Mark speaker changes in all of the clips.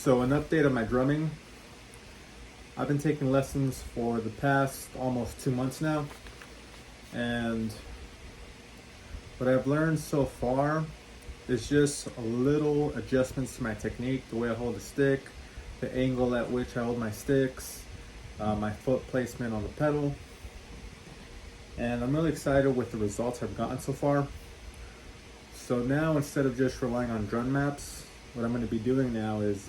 Speaker 1: So an update on my drumming. I've been taking lessons for the past almost 2 months now, and what I've learned so far is just a little adjustments to my technique, the way I hold the stick, the angle at which I hold my sticks, my foot placement on the pedal, and I'm really excited with the results I've gotten so far. So now, instead of just relying on drum maps, what I'm going to be doing now is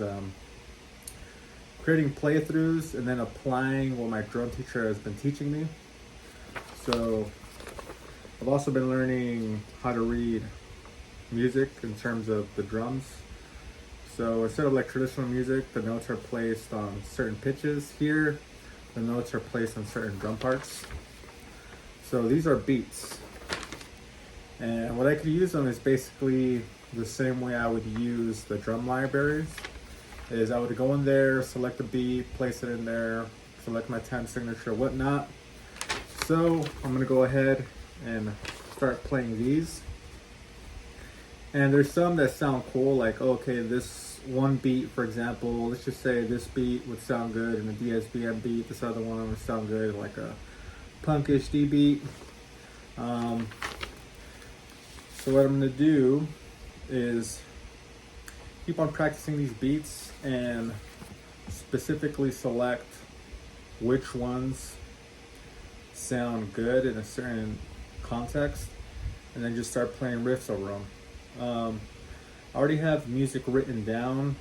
Speaker 1: creating playthroughs and then applying what my drum teacher has been teaching me. So I've also been learning how to read music in terms of the drums. So instead of like traditional music, the notes are placed on certain pitches. Here, the notes are placed on certain drum parts. So these are beats. And what I could use them is basically the same way I would use the drum libraries. Is I would go in there, select a beat, place it in there, select my time signature, whatnot. So I'm gonna go ahead and start playing these. And there's some that sound cool, like okay, this one beat, for example, let's just say this beat would sound good in a DSBM beat, this other one would sound good like a punkish D beat. So what I'm gonna do is keep on practicing these beats and specifically select which ones sound good in a certain context, and then just start playing riffs over them. I already have music written down,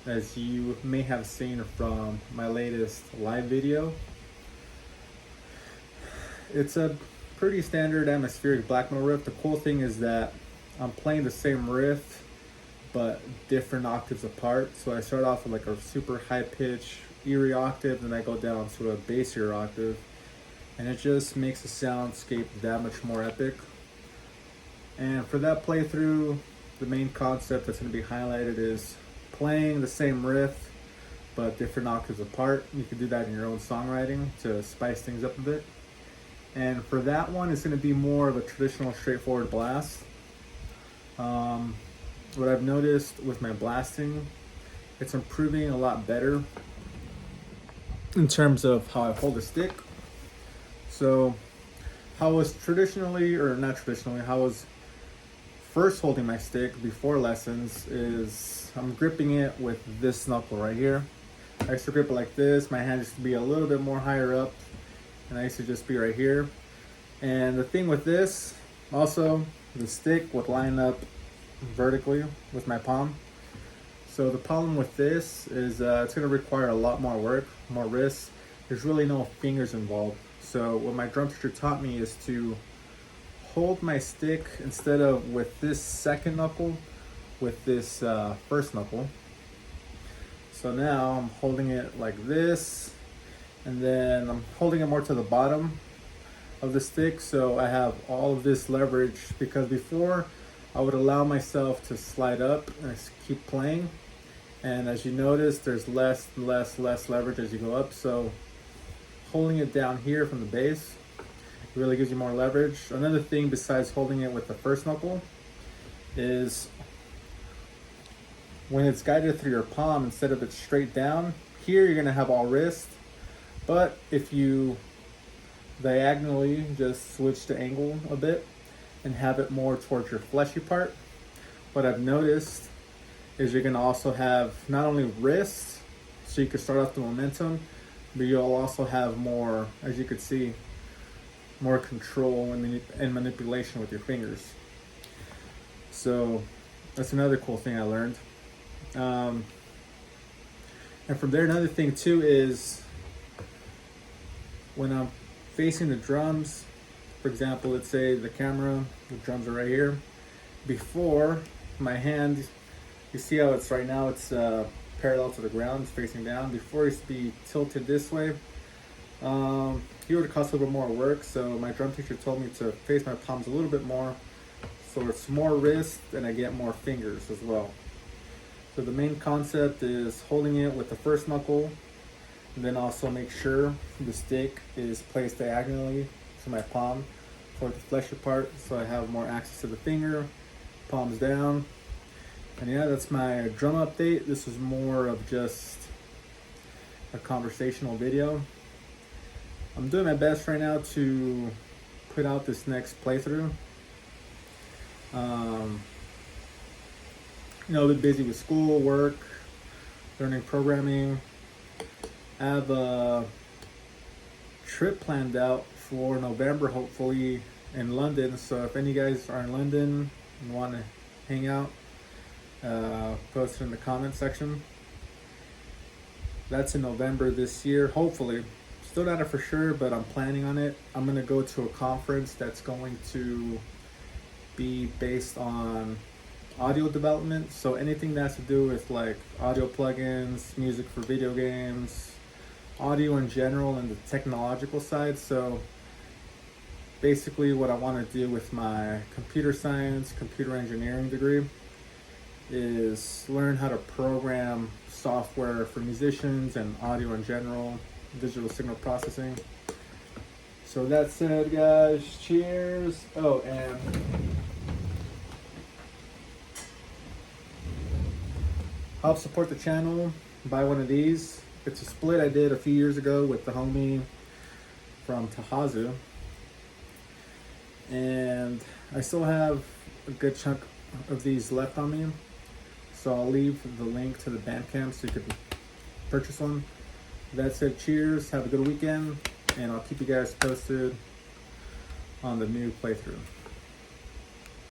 Speaker 1: as you may have seen from my latest live video. It's a pretty standard atmospheric black metal riff. The cool thing is that I'm playing the same riff but different octaves apart. So I start off with like a super high pitch eerie octave, then I go down to a bassier octave, and it just makes the soundscape that much more epic. And for that playthrough, the main concept that's going to be highlighted is playing the same riff but different octaves apart. You can do that in your own songwriting to spice things up a bit. And for that one, it's going to be more of a traditional straightforward blast. What I've noticed with my blasting, it's improving a lot better in terms of how I hold a stick. So how I was traditionally, or not traditionally, how I was first holding my stick before lessons is I'm gripping it with this knuckle right here. I used to grip it like this. My hand used to be a little bit more higher up, and I used to just be right here. And the thing with this, also, the stick would line up vertically with my palm. So the problem with this is it's going to require a lot more work, more wrists. There's really no fingers involved. So what my drum teacher taught me is to hold my stick instead of with this second knuckle, with this first knuckle. So now I'm holding it like this, and then I'm holding it more to the bottom of the stick, so I have all of this leverage, because before I would allow myself to slide up and keep playing, and as you notice, there's less leverage as you go up. So holding it down here from the base really gives you more leverage. Another thing besides holding it with the first knuckle is when it's guided through your palm, instead of it straight down, here you're gonna have all wrist, but if you diagonally just switch the angle a bit and have it more towards your fleshy part, what I've noticed is you're gonna also have not only wrist, so you can start off the momentum, but you'll also have more, as you could see, more control and manipulation with your fingers. So that's another cool thing I learned. And from there, another thing too is when I'm facing the drums, for example, let's say the camera, the drums are right here. Before, my hand, you see how it's right now, it's parallel to the ground, it's facing down. Before, it used to be tilted this way. Here would cost a little more work, so my drum teacher told me to face my palms a little bit more, so it's more wrist and I get more fingers as well. So the main concept is holding it with the first knuckle, and then also make sure the stick is placed diagonally to my palm for the fleshy part, so I have more access to the finger, palms down. And yeah, that's my drum update. This is more of just a conversational video. I'm doing my best right now to put out this next playthrough. I've been busy with school, work, learning programming. I have a trip planned out for November, hopefully in London. So if any guys are in London and want to hang out, post it in the comment section. That's in November this year, hopefully. Still not for sure, but I'm planning on it. I'm gonna go to a conference that's going to be based on audio development. So anything that has to do with like audio plugins, music for video games, audio in general, and the technological side. So basically what I want to do with my computer science, computer engineering degree is learn how to program software for musicians and audio in general, digital signal processing. So that said, guys, cheers. Oh, and help support the channel, buy one of these. It's a split I did a few years ago with the homie from Tahazu. And I still have a good chunk of these left on me. So I'll leave the link to the Bandcamp so you can purchase one. That said, cheers, have a good weekend, and I'll keep you guys posted on the new playthrough.